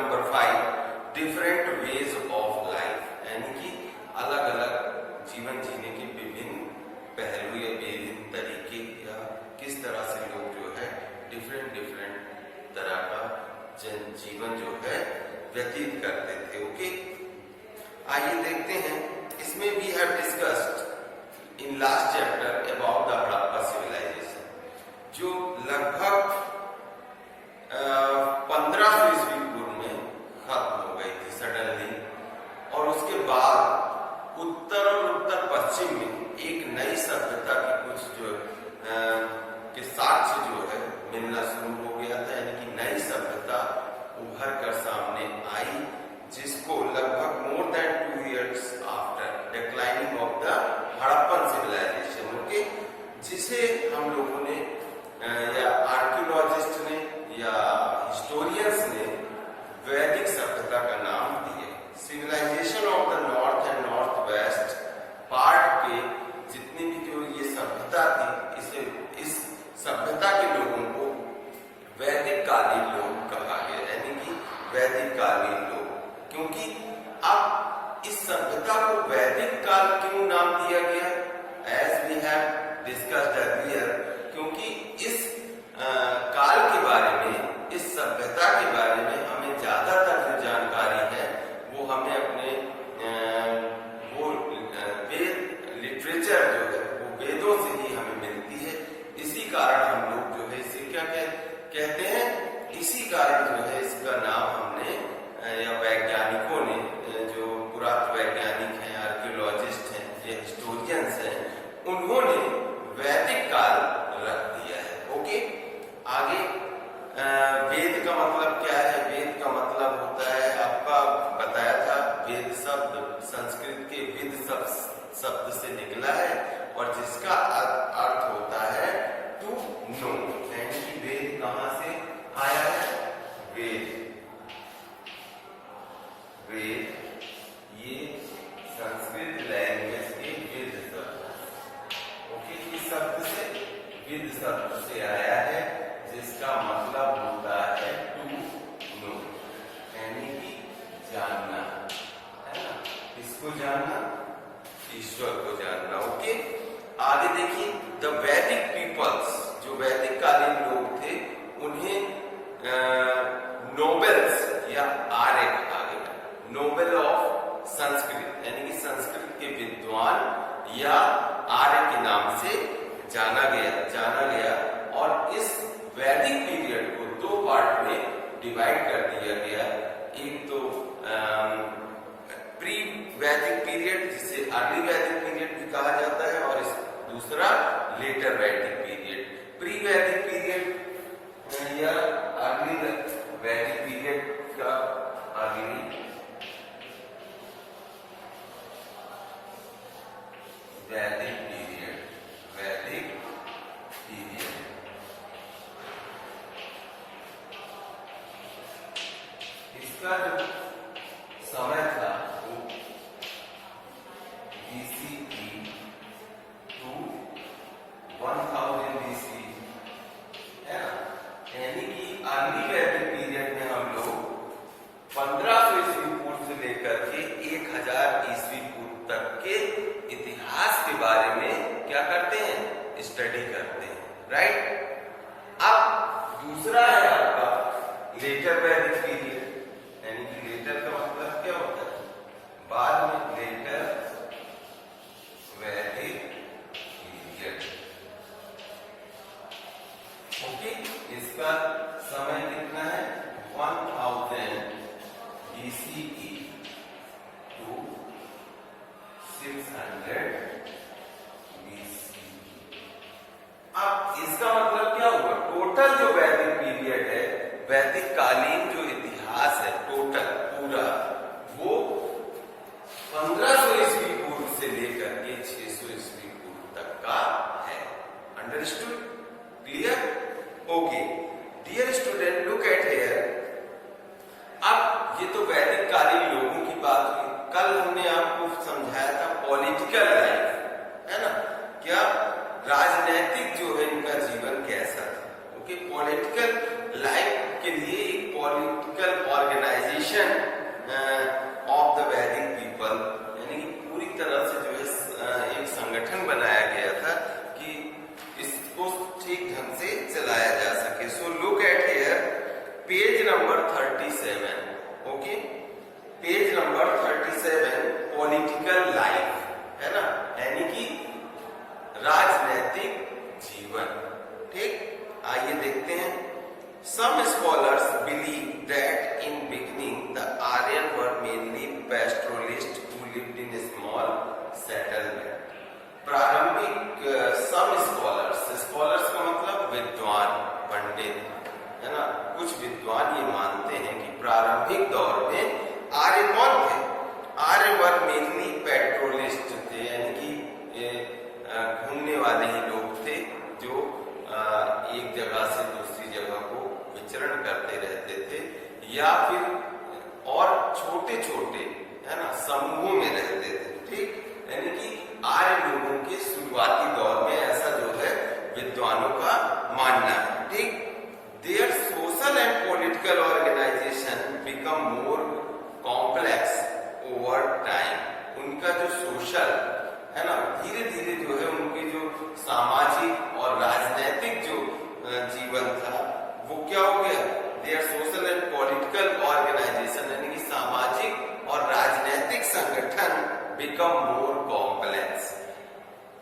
Number 5 different ways of life, यानी कि अलग अलग जीवन जीने के विभिन्न पहलू या विभिन्न तरीके, या किस तरह से लोग जो है डिफरेंट तरह का जीवन जो है व्यतीत करते थे। ओके, आइए देखते हैं। इसमें we have discussed in last chapter about the Harappa civilisation, जो लगभग 1500 ईस्वी पूर्व में खत्म हो गई थी सडनली, और उसके बाद उत्तर और उत्तर पश्चिम में एक नई सभ्यता की कुछ जो के साक्ष्य जो है मिलना शुरू हो गया था, यानी कि नई सभ्यता उभर कर सामने आई, जिसको लगभग more than 2 years after declining of the Harappan civilisation, okay, जिसे हम लोगों ने या आर्कियोलॉजिस्ट ने या हिस्टोरियंस ने वैदिक सभ्यता का नाम दिए। Civilization of the north and north west part के जितनी भी जो ये सभ्यता थी, इसे इस सभ्यता के लोगों को वैदिक कालीन लोग कहा गया, यानी कि वैदिक कालीन लोग। क्योंकि अब इस सभ्यता को वैदिक काल क्यों नाम दिया गया, as we have discussed earlier, क्योंकि इस काल के बारे में, इस सभ्यता के बारे में हमें ज्यादातर जो जानकारी है वो हमें अपने वो वेद लिटरेचर जो है वो वेदों से ही हमें मिलती है। इसी कारण हम लोग जो है इसे क्या कहते हैं, इसी कारण जो है इसका नाम हमने या वैज्ञानिकों ने, जो पुरातत्व वैज्ञानिक हैं, आर्कियोलॉजिस्ट हैं या हिस्टोरियंस हैं, उन्होंने वैदिक काल रख दिया है। ओके, आगे वेद का मतलब क्या है? वेद का मतलब होता है, आपका बताया था, वेद शब्द संस्कृत के विद शब्द से निकला है, और जिसका अर्थ होता है टू नो, यानी कि वेद कहां से आया है? वेद ये संस्कृत लैंग्वेज के वेद शब्द, ओके, इस शब्द से, विद शब्द से आया है, जिसका मतलब होता है टू नो, यानी कि जानना, है ना? इसको जानना, ईश्वर को जानना। ओके, आगे देखिए, द वैदिक पीपल्स, जो वैदिक कालीन लोग थे, उन्हें नोबेल्स या आर्य कहा गया, नोबेल ऑफ संस्कृत, यानी कि संस्कृत के विद्वान या आर्य के नाम से जाना गया। और इस वैदिक पीरियड को 2 पार्ट में डिवाइड कर दिया गया। एक तो प्री वैदिक पीरियड, जिसे अर्ली वैदिक पीरियड भी कहा जाता है, और इस दूसरा लेटर वैदिक पीरियड। प्री वैदिक पीरियड या अर्ली वैदिक पीरियड का अर्ली वैदिक पीरियड, इसका जो समय था वो BCE to 1000 BC, है ना? यानी कि अर्ली वैदिक पीरियड में हम लोग 1500 ईस्वी पूर्व से लेकर के 1000 ईस्वी पूर्व तक के इतिहास के बारे में क्या करते हैं? स्टडी करते हैं, राइट? अब दूसरा है आपका लेटर वैदिक पीरियड, यानी कि लेटर का मतलब क्या होता है? बाद में, लेटर वैदिक पीरियड, ओके, इसका समय कितना है? 1000 BCE to 600 BC। अब इसका मतलब क्या हुआ? टोटल जो वैदिक पीरियड है, वैदिक कालीन जो इतिहास है टोटल पूरा, वो 1500 ईस्वी पूर्व से लेकर के 600 ईस्वी पूर्व तक का है। Understood? Clear? Okay, dear student, look at here. अब ये तो वैदिक कालीन लोगों की बात हुई। कल हमने आपको समझाया था पॉलिटिकल लाइफ, है ना? क्या राजनैतिक जो है इनका जीवन कैसा था? ओके, पॉलिटिकल लाइफ के लिए नंबर 37 पॉलिटिकल लाइफ, है ना, यानी कि राजनैतिक जीवन। ठीक, आइए देखते हैं। Some scholars believe that in beginning the Aryan were mainly pastoralists who lived in a small settlement. प्रारंभिक some scholars का मतलब विद्वान, पंडित, है ना, कुछ विद्वान ये मानते हैं कि प्रारंभिक दौर में आर्य कौन थे? आर्य वर मेनली पेट्रोलिस्ट थे, यानी कि घूमने वाले ही लोग थे जो एक जगह से दूसरी जगह को विचरण करते रहते थे, या फिर और छोटे छोटे, है ना, समूहों में रहते थे। ठीक, यानी कि आर्य लोगों के शुरुआती दौर में ऐसा जो है विद्वानों का मानना है। ठीक, their social and political organization become more complex over time. उनका जो सोशल, है ना, धीरे धीरे जो है उनकी जो सामाजिक और राजनीतिक जो जीवन था वो क्या हो गया? Their social and political organization, यानी कि सामाजिक और राजनीतिक संगठन बिकम मोर कॉम्प्लेक्स,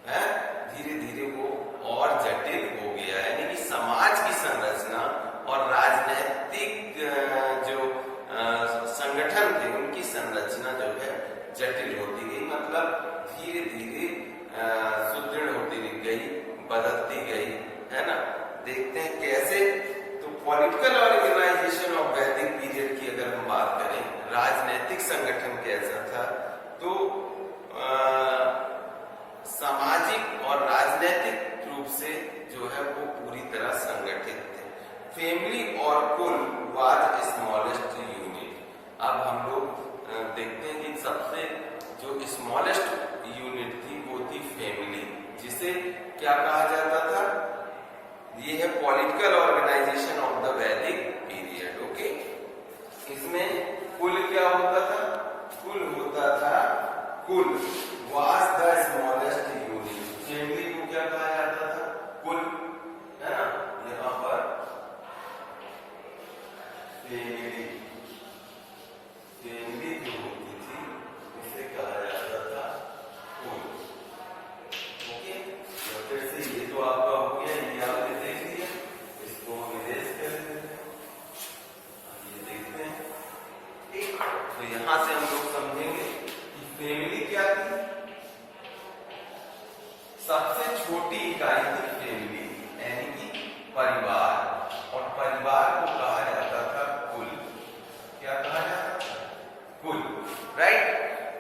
है, धीरे धीरे वो और जटिल हो गया, यानी कि समाज की संरचना और राजनीतिक जो संगठन थे उनकी संरचना जो है जटिल होती गई, मतलब धीरे धीरे सुदृढ़ होती गई, बदलती गई, है ना। देखते हैं कैसे। तो पॉलिटिकल ऑर्गेनाइजेशन ऑफ वैदिक पीरियड की अगर हम बात करें, राजनीतिक संगठन कैसा था, तो सामाजिक और राजनीतिक रूप से जो है वो पूरी तरह संगठित थे। फैमिली और कुल वाज स्मॉलेस्ट यूनिट। अब हम लोग देखते हैं कि सबसे जो स्मॉलेस्ट यूनिट थी वो थी फैमिली, जिसे क्या कहा जाता था? ये है पॉलिटिकल ऑर्गेनाइजेशन ऑफ द वैदिक पीरियड। ओके, इसमें कुल क्या होता था? कुल होता था, कुल was the smallest unit. Family को क्या कहा जाता था? कुल, है ना, यहाँ पर फैमिली जो होती थी उसे कहा जाता था कुल। ओके, तो फिर से ये तो आपका हो गया, ये आपने देख लिया, इसको इरेज कर देते हैं, ये देखते हैं। ठीक, तो यहां से हम लोग समझेंगे कि फैमिली क्या थी। सबसे छोटी इकाई थी फैमिली, यानी कि परिवार, और परिवार को कहा जाता था कुल। क्या कहा जाता था? कुल, राइट।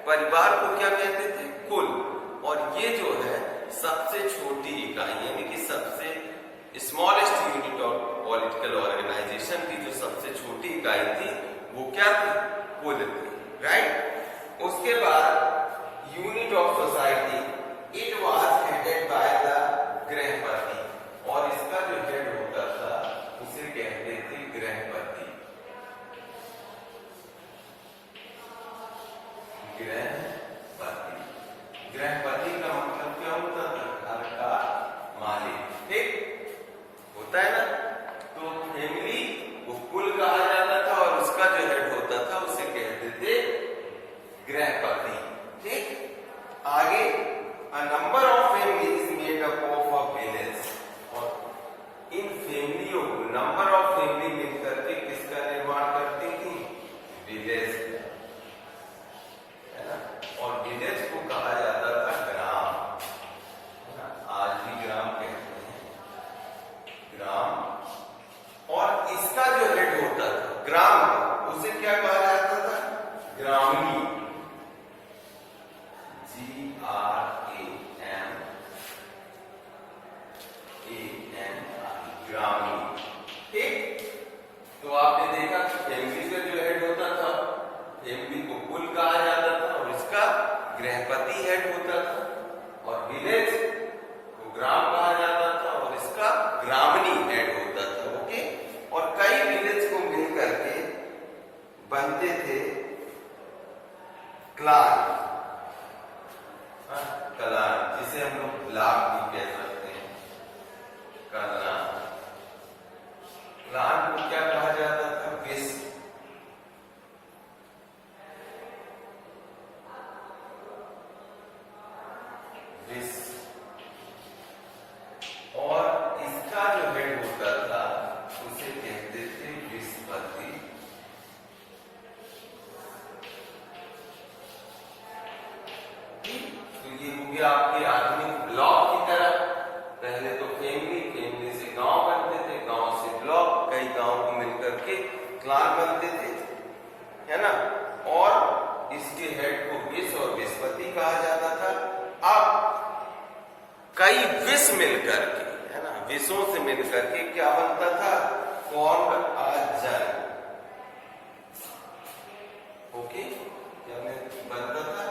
परिवार को क्या कहते थे? कुल। और ये जो है सबसे छोटी इकाई, यानी कि सबसे smallest unit of political organization की जो सबसे छोटी इकाई थी वो क्या थी? कुल थी, राइट। उसके बाद unit of society, it was headed by the grihapati, और इसका जो हेड होता था उसे कहते थे गृहपति। गृहपति का मतलब क्या होता था? घर का मालिक। ठीक, होता है ना। तो फैमिली को कुल कहा जाता था और उसका जो हेड होता था उसे कहते थे गृहपति। ठीक, आगे a number of families made up of a village, और इन फैमिलियों को, नंबर ऑफ फैमिली मिलकर के किसका निर्माण करती थी? विलेज, है ना। और विलेज को कहा जाता था ग्राम, है ना, आज भी ग्राम कहते हैं, ग्राम। और इसका जो हेड होता था ग्राम, उसे क्या कहा जाता था? ग्रामीण, ग्रामीण। ठीक, तो आपने देखा फैमिली का जो हेड होता था, फैमिली को कुल कहा जाता था और इसका गृहपति हेड होता था, और विलेज को ग्राम कहा जाता था और इसका ग्रामीणी हेड होता था। ओके, और कई विलेज को मिलकर के बनते थे क्लान, कलान, जिसे हम लोग ब्लॉक भी कह सकते हैं, कलान। क्लान को क्या कहा जाता था? विश, होंगे आपके आधुनिक ब्लॉक की तरह। पहले तो फैमिली, फैमिली से गांव बनते थे, गांव से ब्लॉक, कई गांव को मिलकर के क्लान बनते थे, है ना। और इसके हेड को विष और विषपति कहा जाता था। अब कई विष मिलकर के, है ना, विषों से मिलकर के क्या बनता था, फॉर्म्ड अ जन। ओके, क्या बनता था,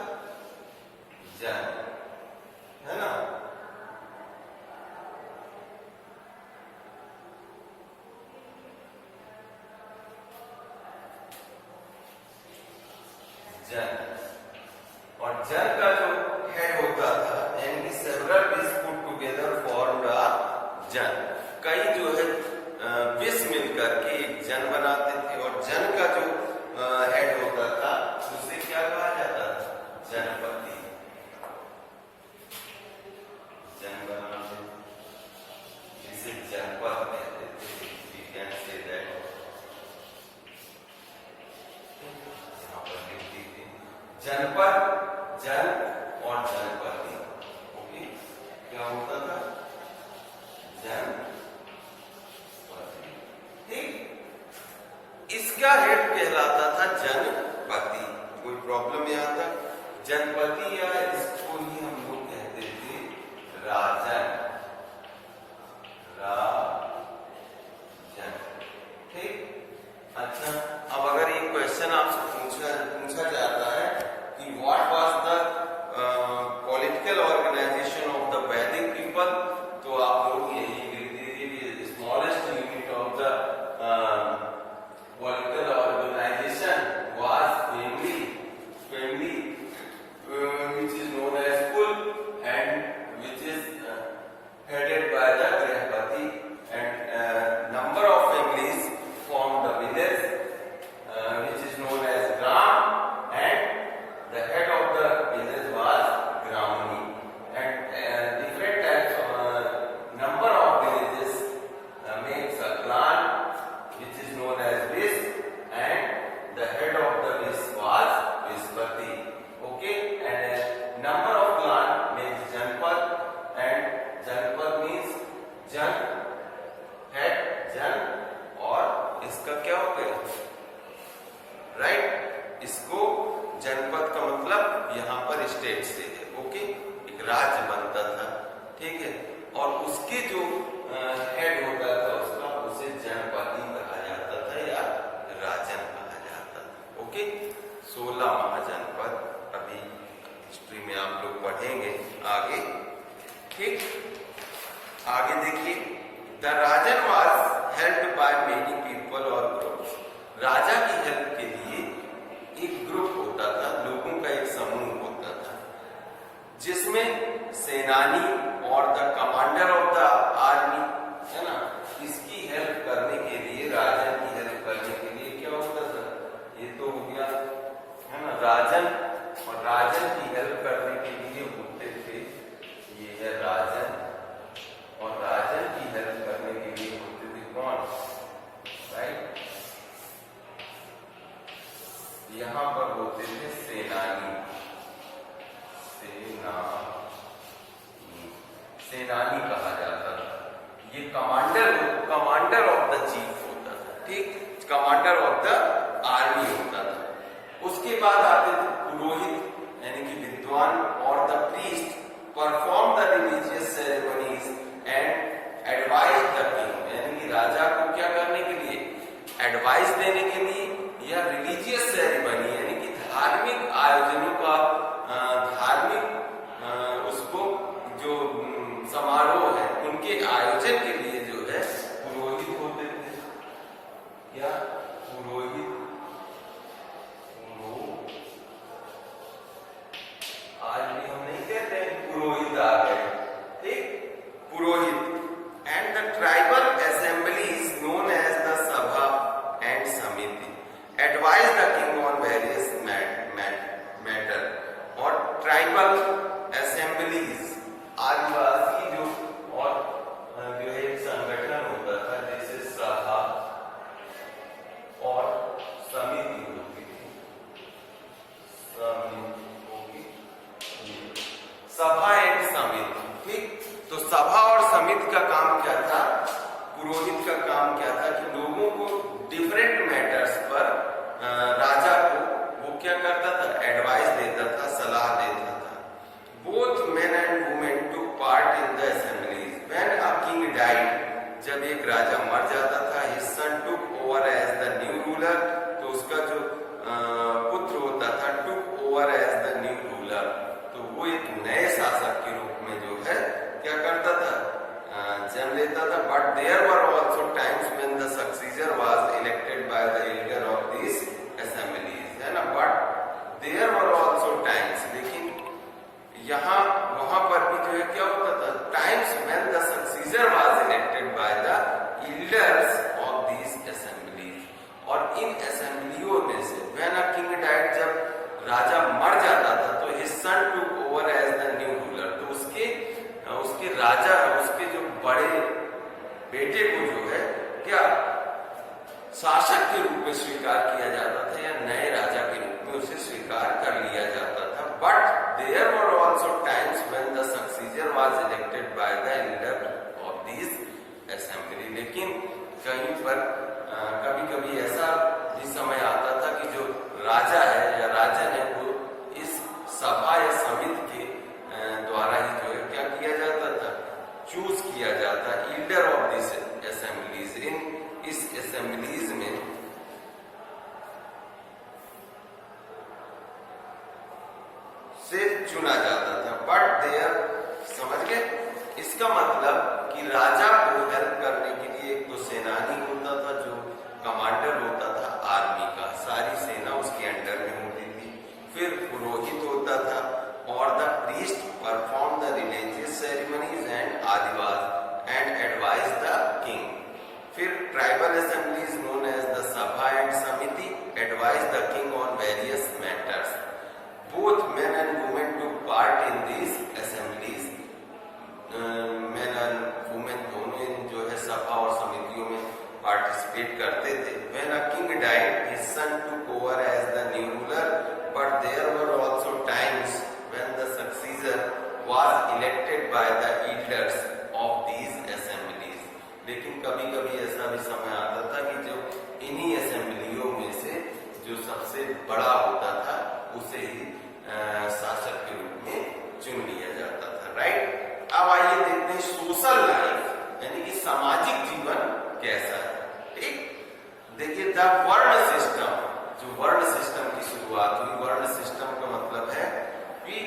जन, है ना। जन, और जन का जो हेड होता था, यानी सेवरल विष पुट टुगेदर फॉर्म्ड अ जन। कई जो है विष मिलकर के एक जन बनाते थे, और जन का जो हेड होता था उसे क्या कहा जाता था, जनपति। जन बनाते जिसे जनपद कहते थे। We can say that। यहाँ पर लिख दीजिए जनपद, जन और जनपति। ओके, क्या होता था, जनपति। ठीक, इसका हेड कहलाता था जनपति। कोई प्रॉब्लम यहाँ तक, जनपति, या इसको ही हम लोग कहते थे राजन, राजन। ठीक, अच्छा, अब अगर एक क्वेश्चन आपसे पूछा जाता है कि what was the political organization of the Vedic people, तो आप लोग यही लिख दीजिए, smallest unit of the political organization was family, which is known as kul, and which is headed by the grahapati, and number of families formed the village, which is known as gram, and the head of the village was gramani, and different types of number of villages makes a clan, which is known as Vish, and the head of the Vish was Vishpati. Okay, and number of clan means Janpad, and Janpad means Jan, head, Jan, और इसका क्या हो गया, right. इसको जनपद का मतलब यहाँ पर स्टेट से है। ओके, एक राज्य बनता था, ठीक है, और उसके जो हेड होता था उसका, उसे जनपति कहा जाता था या राजन कहा जाता था। ओके, 16 महाजनपद अभी हिस्ट्री में आप लोग पढ़ेंगे आगे। ठीक, आगे देखिए, the Rajan was helped by many people और ग्रुप्स। राजा की हेल्प के लिए एक ग्रुप होता था, लोगों का एक समूह होता था, जिसमें सेनानी और the commander of the army, है ना, इसकी हेल्प करने के लिए, राजन की हेल्प करने के लिए क्या होता था, ये तो हो गया, है ना, राजन, और राजन की हेल्प करने के लिए होते थे, ये है राजन, और राजन की हेल्प करने के लिए होते थे कौन, राइट, यहां पर होते थे सेनानी, सेनानी कहा जाता था। ये कमांडर ऑफ द चीफ होता था, ठीक, कमांडर ऑफ द आर्मी होता था। उसके बाद आते थे पुरोहित, यानी कि विद्वान, और the priest perform the religious ceremonies and advise the king, यानी कि राजा को क्या करने के लिए, एडवाइस देने के लिए, या रिलीजियस सेरेमनी, यानी कि धार्मिक आयोजनों का, धार्मिक उसको जो समारोह है उनके आयोजन के लिए जो है पुरोहित होते थे, या पुरोहित, आज भी हम नहीं कहते हैं पुरोहित आ गए, ठीक, purohit, and the tribal assemblies known as the sabha and samiti advise the king on various matter, और ट्राइबल असेंबलीज, आदिवासी जो, और जो है एक संगठन होता था जैसे सभा और समिति होती थी, सभा एंड समिति। ठीक, तो सभा और समिति का काम क्या था, पुरोहित का काम क्या था कि लोगों को डिफरेंट मैटर्स पर राजा को वो क्या करता था, एडवाइस देता था, सलाह देता था। Both men and women took part in the assemblies when a king died. जब एक राजा मर जाता था, his son took over as the new ruler, तो उसका जो पुत्र होता था took over as the new ruler, तो वो एक नए शासक के रूप में जो है क्या करता था, जन्म लेता था। But there were also times when the successor was elected by the elder of this assemblies, है ना। But there were also times, लेकिन यहाँ वहां पर भी जो है क्या होता था, times when the successor was elected by the elders of this assemblies. और इन असेंबलियों में से व्हेन अ किंग डाइड, जब राजा मर जाता था तो his son took over as the new ruler, तो उसके राजा, उसके जो बड़े बेटे को जो है क्या शासक के रूप में स्वीकार किया जाता था, या नए राजा के रूप में उसे स्वीकार कर लिया जाता था। But there were also times when the successor was elected by the elder of this assembly. लेकिन कहीं पर कभी कभी ऐसा भी समय आता था कि जो राजा है या राजन है वो इस सभा या समिति के द्वारा ही जो है क्या किया जाता था, चूज किया जाता, एल्डर ऑफ दिस असेंबलीज। इस असेंबलीज में से चुना जाता था। बट देयर, समझ गए, इसका मतलब कि राजा को हेल्प करने के लिए एक तो सेनानी होता था जो कमांडर होता था आर्मी का, सारी सेना उसके अंडर में होती थी। फिर पुरोहित होता था, और the priest perform the religious ceremonies and आदिवास एंड एडवाइज द किंग। फिर tribal assemblies known as the sabha and samiti advise the king on various matters. Both men and women took part in this assemblies. Men and women दोनों इन जो है सभा और समितियों में पार्टिसिपेट करते थे। When a king died, his son took over as the new ruler, but there were also times when the successor was elected by the elders of these assemblies. लेकिन कभी कभी ऐसा भी समय आता था कि जो इन्हीं असेंबलियों में से जो सबसे बड़ा होता था उसे ही शासक के रूप में चुन लिया जाता था। राइट, अब आइए देखते हैं सोशल लाइफ, यानी कि सामाजिक जीवन कैसा है। ठीक, देखिए द वर्ण सिस्टम, जो वर्ण सिस्टम की शुरुआत हुई, वर्ण सिस्टम का मतलब है कि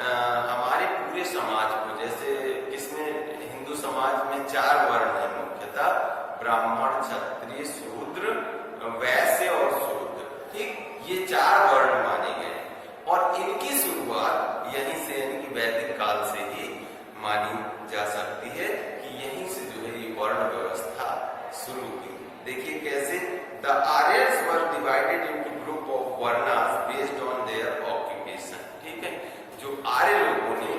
हमारे पूरे समाज को, जैसे किसमें, हिंदू समाज में 4 वर्ण है मुख्यतः, ब्राह्मण, क्षत्रिय, शूद्र, वैश्य और शूद्र। ठीक, ये 4 वर्ण माने गए और इनकी शुरुआत यहीं से, यानी कि वैदिक काल से ही मानी जा सकती है कि यहीं से जो है ये वर्ण व्यवस्था शुरू हुई। देखिए कैसे, the Aryans were divided into group of varnas based on their occupation. ठीक है, जो आर्य लोगों ने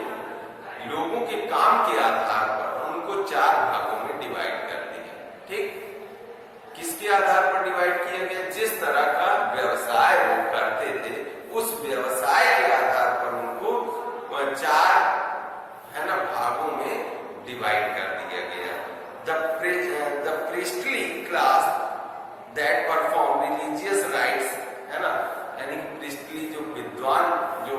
लोगों के काम के आधार पर उनको 4 भागों में डिवाइड कर दिया। ठीक, किसके आधार पर डिवाइड किया गया, जिस तरह का व्यवसाय वो करते थे उस व्यवसाय के आधार पर उनको 4 है ना भागों में डिवाइड कर दिया गया। The priestly class that perform religious rites, है ना, यानी priestly जो विद्वान जो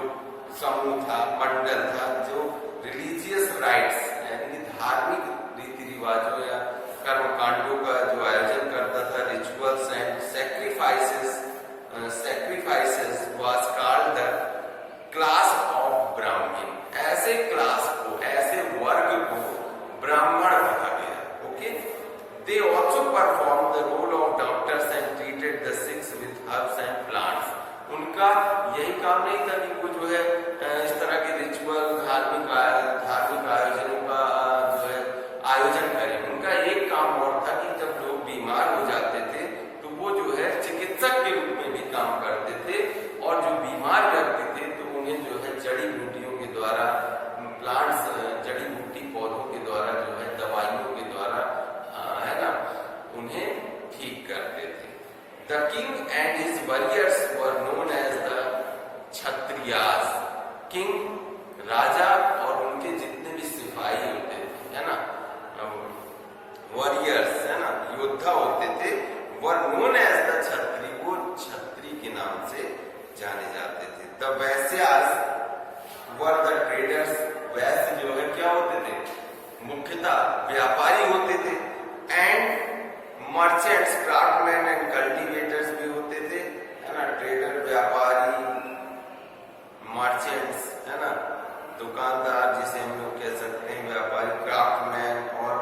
समूह था, मंडल था, जो religious rites यानी कि धार्मिक रीति रिवाजों या कर्मकांडों का जो आयोजन करता था, rituals and sacrifices was called the class of Brahmin। ऐसे क्लास को, ऐसे वर्ग को ब्राह्मण कहा गया। Okay, they also performed the role of doctors and treated the sick with herbs and plants। उनका यही काम नहीं था कि वो जो है इस तरह के रिचुअल, धार्मिक आयोजनों का जो है आयोजन करें। उनका एक काम और था कि जब लोग बीमार हो जाते थे तो वो जो है चिकित्सक के रूप में भी काम करते थे, और जो बीमार व्यक्ति थे तो उन्हें जो है जड़ी बूटियों के द्वारा, प्लांट्स, जड़ी बूटी पौधों के द्वारा जो है दवाइयों के द्वारा है ना उन्हें ठीक करते थे। The king and his warriors were known as the Kshatriyas. King, राजा और वॉरियर्स, है ना, योद्धा होते थे, वर नोन एज द छत्री, वो छत्री के नाम से जाने जाते थे। द वैश्यास वर द ट्रेडर्स, वैश्य जो है क्या होते थे, मुख्यतः व्यापारी होते थे। And merchants, craftsman and cultivators भी होते थे, है ना, ट्रेडर व्यापारी, मर्चेंट्स, है ना, दुकानदार जिसे हम लोग कह सकते हैं, व्यापारी, क्राफ्टमैन और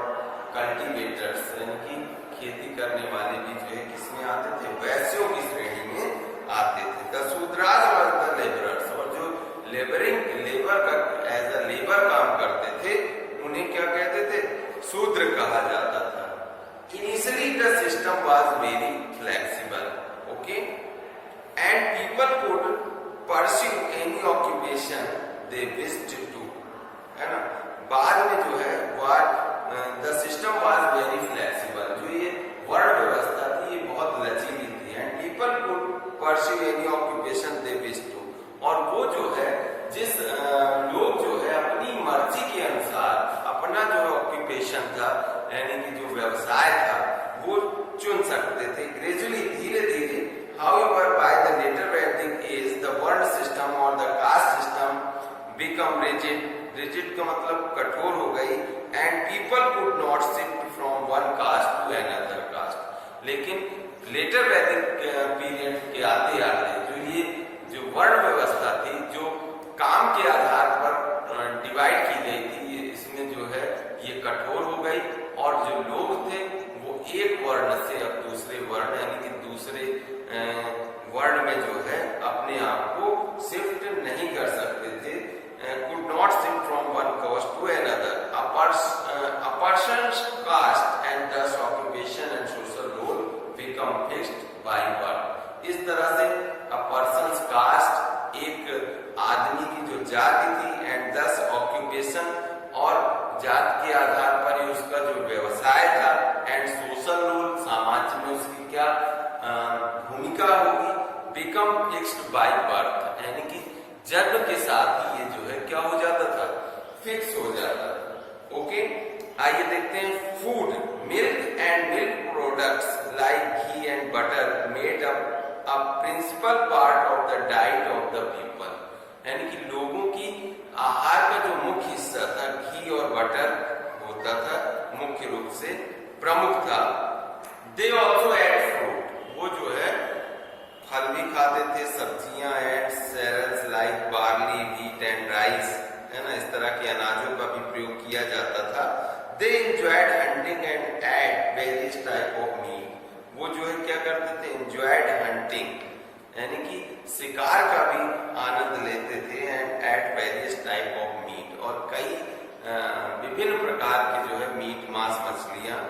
कल्टीवेटर्स यानी कि खेती करने वाले भी जो है किसमें आते थे, वैश्यों की श्रेणी में आते थे। The Shudras were the labourers, और जो लेबर का एज अ लेबर काम करते थे उन्हें क्या कहते थे, शूद्र कहा जाता था। Initially the system was very flexible, okay, and people could pursue any occupation they wished to, है ना। बाद में जो है the system was very flexible, जो ये वर्ण व्यवस्था थी ये बहुत लचीली थी। And people could pursue any occupation they wished to, और वो जो है जिस लोग जो है अपनी मर्जी के अनुसार अपना जो ऑक्यूपेशन था यानी कि जो व्यवसाय था वो चुन सकते थे। ग्रेजुअली, धीरे धीरे, however by the later Vedic age the world system और the caste system become rigid, rigid का मतलब कठोर हो गई। And people could not shift from one caste to another caste, लेकिन लेटर वैदिक पीरियड के आते आते जो वर्ण व्यवस्था थी, जो काम के आधार पर डिवाइड की गई थी, इसमें जो है ये कठोर हो गई, और जो लोग थे वो एक वर्ण से अब दूसरे वर्ण यानी कि दूसरे वर्ण में जो है अपने आप को शिफ्ट नहीं कर सकते थे। could not shift from one caste to another. A person's caste and thus occupation and social role become fixed by birth. इस तरह से a person's caste, एक आदमी की जो जाति थी, and thus occupation, और जात के आधार पर ही उसका जो व्यवसाय था, and social role, समाज में उसकी क्या भूमिका होगी, become fixed by birth, यानी कि जन्म के साथ ही ये जो है क्या हो जाता था, फिक्स हो जाता था। ओके, आइए देखते हैं food, milk and milk products like ghee and butter made up a principal part of the diet of the people, यानी कि लोगों की आहार का जो मुख्य हिस्सा था, घी और बटर होता था, मुख्य रूप से प्रमुख था। दे ऑल्सो एड फ्रूट, वो जो है फल भी खाते थे, सब्जियां and cereals like barley, wheat and rice, है ना, इस तरह के अनाजों का भी प्रयोग किया जाता था। They enjoyed hunting and ate various type of meat, वो जो है क्या करते थे, एंजॉयड हंटिंग यानी कि शिकार का भी आनंद लेते थे, and ate various type of meet, और कई विभिन्न प्रकार के जो है मीट, मांस, मछलियां,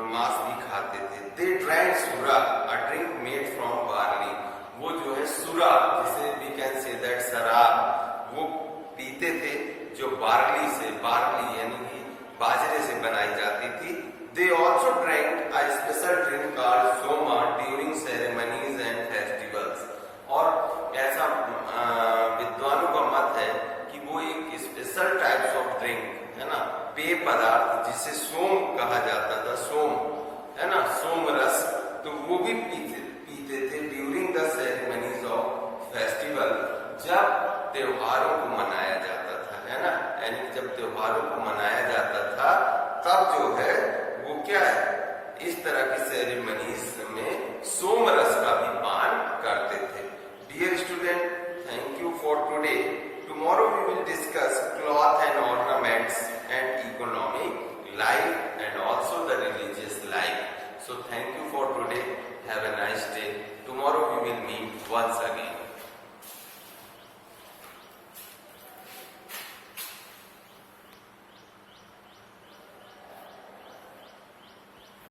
मांस भी खाते थे। दे ड्रैंक सुरा, a drink made from barley, वो जो है सुरा, जिसे वी कैन से दैट शराब, वो पीते थे जो बार्ली से, बार्ली यानी कि बाजरे से बनाई जाती थी। They also drank a special drink called Soma during ceremonies and festivals, और ऐसा विद्वानों का मत है कि वो एक स्पेशल टाइप्स ऑफ ड्रिंक, है ना, पेय पदार्थ जिसे सोम कहा जाता था, सोम, है ना, सोम रस, तो वो भी पीते थे during the ceremonies of festival, जब त्योहारों को मनाया जाता था, है ना, यानी जब त्योहारों को